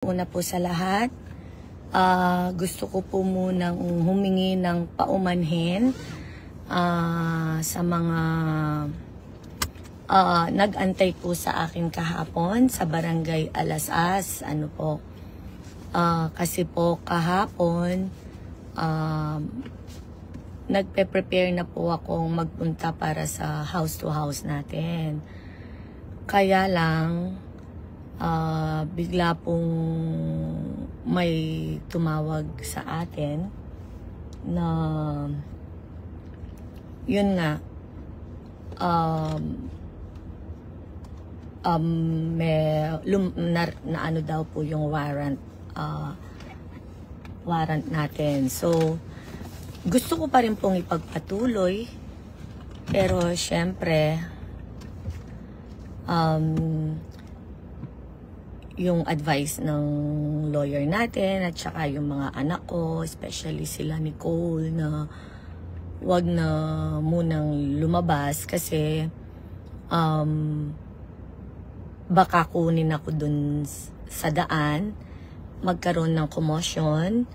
Una po sa lahat, gusto ko po munang humingi ng paumanhin sa mga nag-antay po sa akin kahapon sa Barangay Alasas. Kasi po kahapon, nagpe-prepare na po akong magpunta para sa house to house natin. Kaya lang, bigla pong may tumawag sa atin na yun nga, na ano daw po yung warrant natin. So, gusto ko pa rin pong ipagpatuloy, pero syempre, yung advice ng lawyer natin at saka yung mga anak ko, especially sila Nicole, na wag na munang lumabas kasi baka kunin ako dun sa daan, magkaroon ng commotion,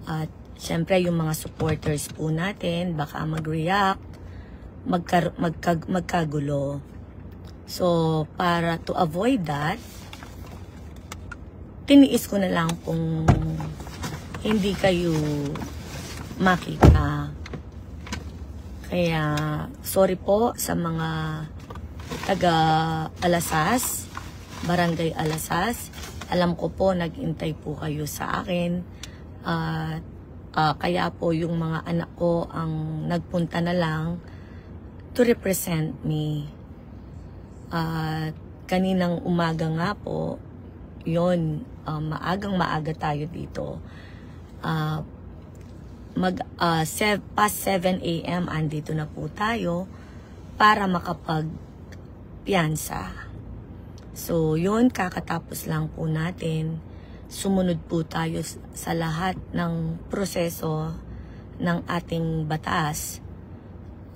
at syempre yung mga supporters po natin baka mag-react, magkagulo. So para to avoid that, tiniis ko na lang kung hindi kayo makita. Kaya sorry po sa mga taga Alasas, Barangay Alasas. Alam ko po nag-intay po kayo sa akin. Kaya po yung mga anak ko ang nagpunta na lang to represent me. Kaninang umaga nga po, yun, maaga tayo dito. Past 7 AM andito na po tayo para makapagpiyansa. So yun, kakatapos lang po natin. Sumunod po tayo sa lahat ng proseso ng ating batas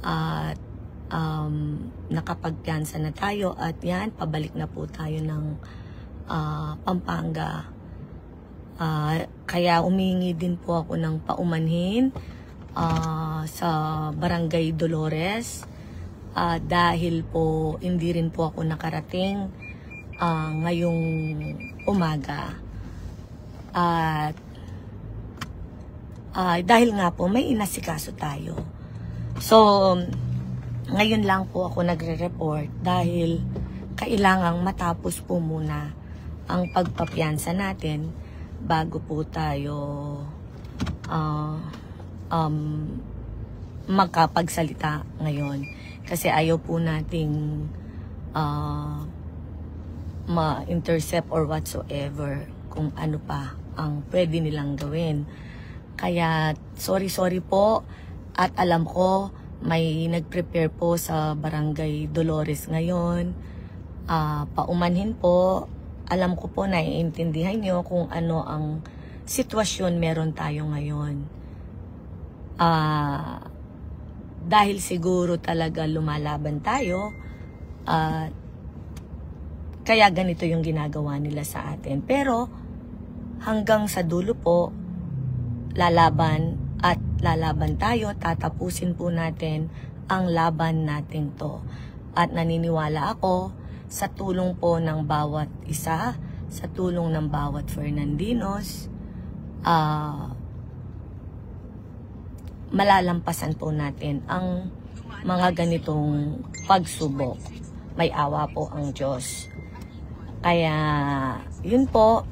at nakapagpiyansa na tayo, at yan, pabalik na po tayo ng Pampanga. Kaya humingi din po ako ng paumanhin sa Barangay Dolores dahil po hindi rin po ako nakarating ngayong umaga. At dahil nga po may inasikaso tayo. So ngayon lang po ako nagre-report dahil kailangang matapos po muna ang pagpapiyansa natin bago po tayo magkapagsalita ngayon. Kasi ayaw po nating ma-intercept or whatsoever kung ano pa ang pwede nilang gawin. Kaya sorry po, at alam ko may nag-prepare po sa Barangay Dolores ngayon. Paumanhin po. Alam ko po, naiintindihan nyo kung ano ang sitwasyon meron tayo ngayon. Dahil siguro talaga lumalaban tayo, kaya ganito yung ginagawa nila sa atin. Pero hanggang sa dulo po, lalaban tayo, tatapusin po natin ang laban natin to. At naniniwala ako, sa tulong po ng bawat isa, sa tulong ng bawat Fernandinos, malalampasan po natin ang mga ganitong pagsubok. May awa po ang Diyos. Kaya yun po,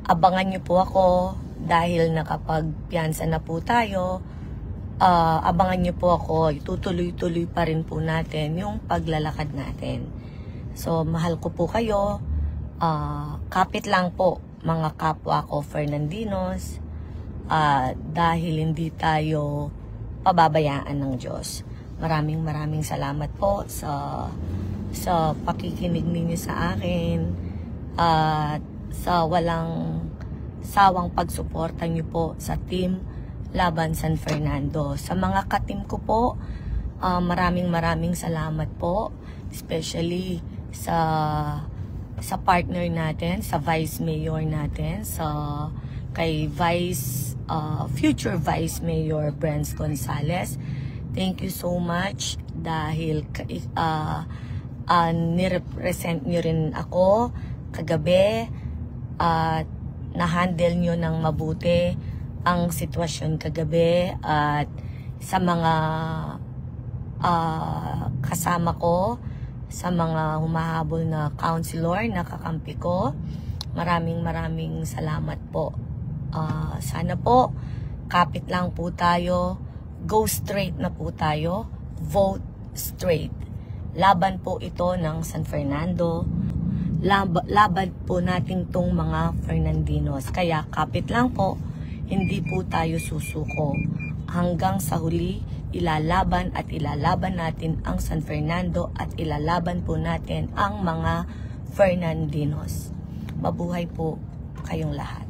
abangan niyo po ako dahil nakapagpiyansa na po tayo. Abangan niyo po ako, itutuloy-tuloy pa rin po natin yung paglalakad natin. So, mahal ko po kayo. Kapit lang po, mga kapwa ko Fernandinos, dahil hindi tayo pababayaan ng Diyos. Maraming salamat po sa pakikinig ninyo sa akin, at sa walang sawang pagsuporta niyo po sa team Laban San Fernando. Sa mga katim ko po, maraming salamat po, especially sa sa partner natin, sa Vice Mayor natin, kay future Vice Mayor Brence Gonzales. Thank you so much dahil nirepresent nyo rin ako kagabi at na-handle nyo ng mabuti ang sitwasyon kagabi, at sa mga kasama ko, sa mga humahabol na counselor na kakampi ko, maraming salamat po. Sana po kapit lang po tayo, go straight na po tayo, vote straight. Laban po ito ng San Fernando, laban po natin tong mga Fernandinos. Kaya kapit lang po, hindi po tayo susuko. Hanggang sa huli, ilalaban natin ang San Fernando at ilalaban po natin ang mga Fernandinos. Mabuhay po kayong lahat.